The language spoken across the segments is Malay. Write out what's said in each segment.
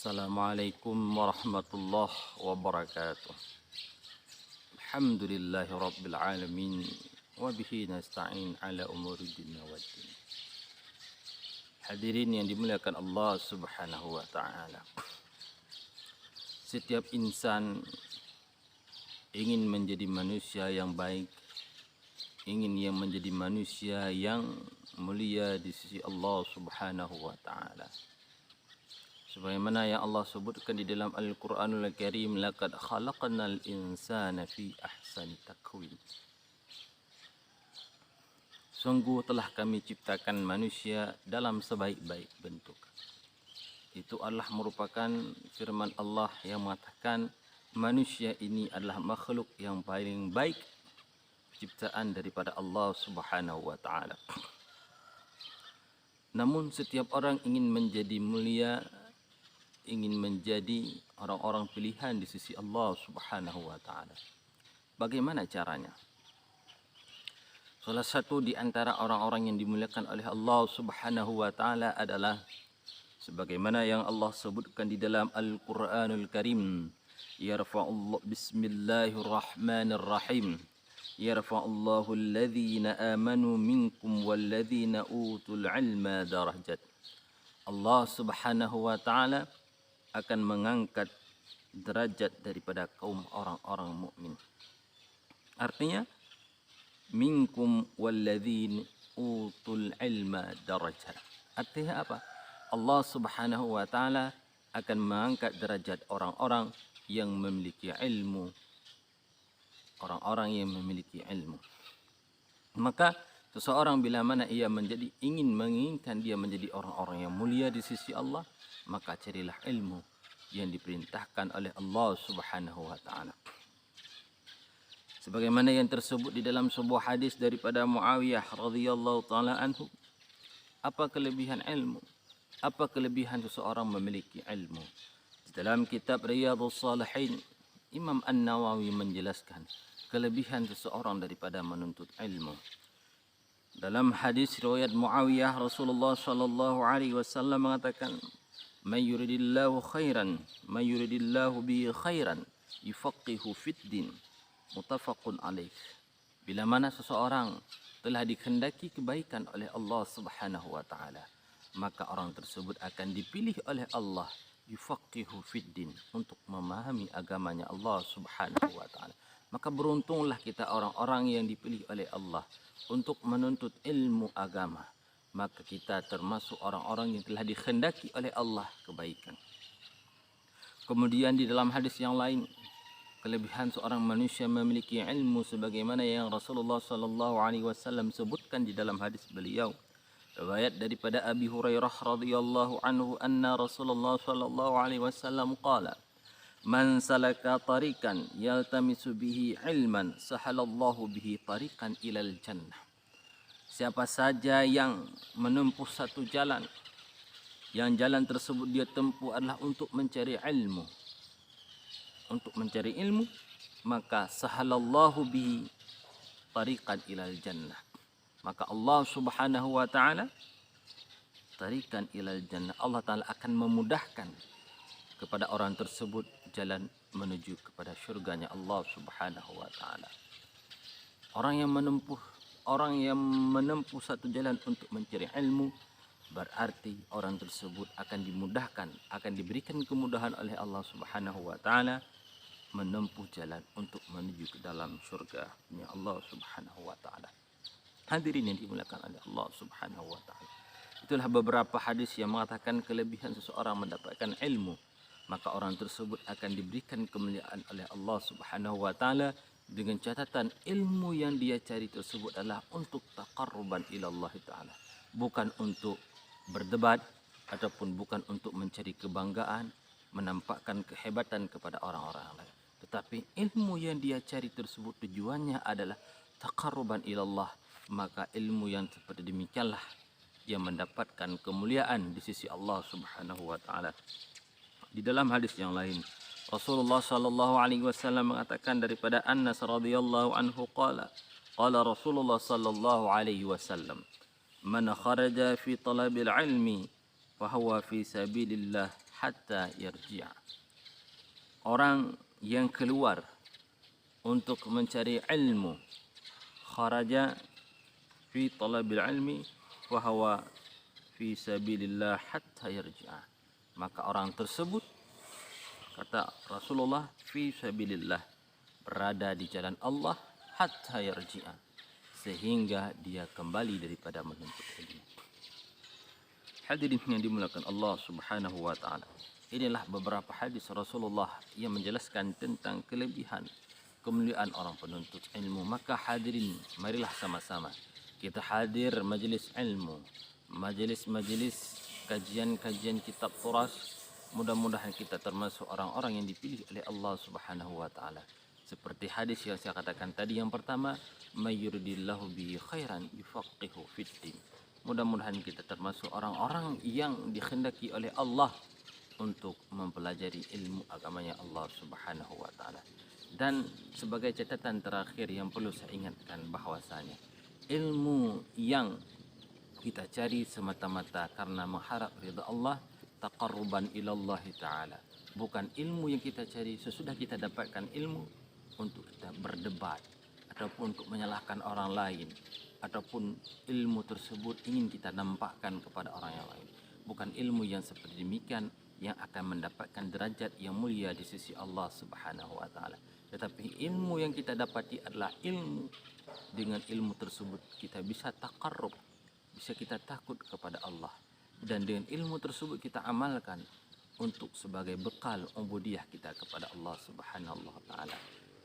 Assalamualaikum warahmatullahi wabarakatuh. Alhamdulillahi rabbil alamin wa bihi nasta'in ala umuri dunya waddin. Hadirin yang dimuliakan Allah Subhanahu wa taala. Setiap insan ingin menjadi manusia yang baik, ingin yang menjadi manusia yang mulia di sisi Allah Subhanahu wa taala. Sebagaimana yang Allah sebutkan di dalam Al-Quranul Karim, laqad khalaqnal insana fi ahsani taqwim. Sungguh telah kami ciptakan manusia dalam sebaik-baik bentuk. Itu adalah merupakan firman Allah yang mengatakan manusia ini adalah makhluk yang paling baik ciptaan daripada Allah Subhanahu wa taala. Namun setiap orang ingin menjadi mulia, ingin menjadi orang-orang pilihan di sisi Allah Subhanahu wa taala. Bagaimana caranya? Salah satu di antara orang-orang yang dimuliakan oleh Allah Subhanahu wa taala adalah sebagaimana yang Allah sebutkan di dalam Al-Qur'anul Karim, yarfa'ullahu bismillahirrahmanirrahim. Yarfa'ullahu alladhina amanu minkum walladhina utul ilma darajat. Allah Subhanahu wa taala akan mengangkat derajat daripada kaum orang-orang mukmin. Artinya minkum walladzina utul ilma darajat. Artinya apa? Allah Subhanahu wa taala akan mengangkat derajat orang-orang yang memiliki ilmu. Orang-orang yang memiliki ilmu. Maka seseorang bila mana ia menginginkan dia menjadi orang-orang yang mulia di sisi Allah, maka carilah ilmu yang diperintahkan oleh Allah Subhanahu wa taala. Sebagaimana yang tersebut di dalam sebuah hadis daripada Muawiyah radhiyallahu taala anhu, apa kelebihan ilmu? Apa kelebihan seseorang memiliki ilmu? Di dalam kitab Riyadhus Shalihin, Imam An-Nawawi menjelaskan kelebihan seseorang daripada menuntut ilmu. Dalam hadis riwayat Muawiyah, Rasulullah sallallahu alaihi wasallam mengatakan, "May yuridillahu khairan, may yuridillahu bihi khairan, yufaqihu fid din." Muttafaqun alaih. Bila mana seseorang telah dikehendaki kebaikan oleh Allah Subhanahu wa taala, maka orang tersebut akan dipilih oleh Allah, yufaqihu fid din, untuk memahami agamanya Allah Subhanahu wa taala. Maka beruntunglah kita orang-orang yang dipilih oleh Allah untuk menuntut ilmu agama. Maka kita termasuk orang-orang yang telah dikehendaki oleh Allah kebaikan. Kemudian di dalam hadis yang lain, kelebihan seorang manusia memiliki ilmu sebagaimana yang Rasulullah sallallahu alaihi wasallam sebutkan di dalam hadis beliau. Riwayat daripada Abi Hurairah radhiyallahu anhu anna Rasulullah sallallahu alaihi wasallam qala, "Man salaka tariqan yaltamisu bihi ilman, sahalallahu bihi tariqan ilal jannah." Siapa saja yang menempuh satu jalan, yang jalan tersebut dia tempuh adalah untuk mencari ilmu. Untuk mencari ilmu, maka sahalallahu bihi tariqan ilal jannah. Maka Allah Subhanahu wa taala tariqan ilal jannah. Allah taala akan memudahkan kepada orang tersebut jalan menuju kepada syurganya Allah Subhanahu wa taala. Orang yang menempuh satu jalan untuk mencari ilmu, berarti orang tersebut akan dimudahkan, akan diberikan kemudahan oleh Allah Subhanahu wa taala menempuh jalan untuk menuju ke dalam syurga-Nya Allah Subhanahu wa taala. Hadirin yang dimuliakan oleh Allah Subhanahu wa taala. Itulah beberapa hadis yang mengatakan kelebihan seseorang mendapatkan ilmu, maka orang tersebut akan diberikan kemuliaan oleh Allah Subhanahu wa taala, dengan catatan ilmu yang dia cari tersebut adalah untuk taqarruban ila Allah taala, bukan untuk berdebat ataupun bukan untuk mencari kebanggaan, menampakkan kehebatan kepada orang-orang lain. Tetapi ilmu yang dia cari tersebut tujuannya adalah taqarruban ila Allah, maka ilmu yang seperti demikianlah yang mendapatkan kemuliaan di sisi Allah Subhanahu wa taala. Di dalam hadis yang lain, Rasulullah sallallahu alaihi wasallam mengatakan daripada Anas radhiyallahu anhu qala Rasulullah sallallahu alaihi wasallam, "Man kharaja fi talabil ilmi fa huwa fi sabilillah hatta yarji'a. Orang yang keluar untuk mencari ilmu, kharaja fi talabil ilmi wa huwa fi sabilillah hatta yarji'a. Maka orang tersebut, kata Rasulullah, fi sabilillah, berada di jalan Allah hatta yarji'a, sehingga dia kembali daripada menuntut ilmu. Hadirin yang dimuliakan Allah Subhanahu wa taala. Inilah beberapa hadis Rasulullah yang menjelaskan tentang kelebihan kemuliaan orang penuntut ilmu. Maka hadirin, marilah sama-sama kita hadir majlis ilmu, majlis-majlis kajian-kajian kitab turas. Mudah-mudahan kita termasuk orang-orang yang dipilih oleh Allah Subhanahu wa taala. Seperti hadis yang saya katakan tadi yang pertama, may yuridillahu bihi khairan yufaqihu fiddin. Mudah-mudahan kita termasuk orang-orang yang dikhendaki oleh Allah untuk mempelajari ilmu agamanya Allah Subhanahu wa taala. Dan sebagai catatan terakhir yang perlu saya ingatkan bahwasanya ilmu yang kita cari semata-mata karena mengharap ridha Allah, taqarruban ilallah taala. Bukan ilmu yang kita cari sesudah kita dapatkan ilmu untuk kita berdebat ataupun untuk menyalahkan orang lain, ataupun ilmu tersebut ingin kita nampakkan kepada orang yang lain. Bukan ilmu yang seperti demikian yang akan mendapatkan derajat yang mulia di sisi Allah Subhanahu wa taala. Tetapi ilmu yang kita dapati adalah ilmu, dengan ilmu tersebut kita bisa taqarrub, bisa kita takut kepada Allah, dan dengan ilmu tersebut kita amalkan untuk sebagai bekal ubudiyah kita kepada Allah Subhanahu wa taala.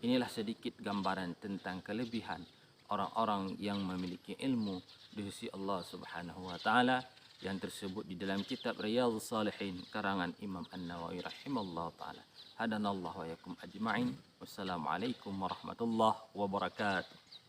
Inilah sedikit gambaran tentang kelebihan orang-orang yang memiliki ilmu di sisi Allah Subhanahu wa taala yang tersebut di dalam kitab Riyadhus Shalihin karangan Imam An-Nawawi rahimallahu taala. Hadanallahu wa yakum ajma'in. Wassalamualaikum warahmatullahi wabarakatuh.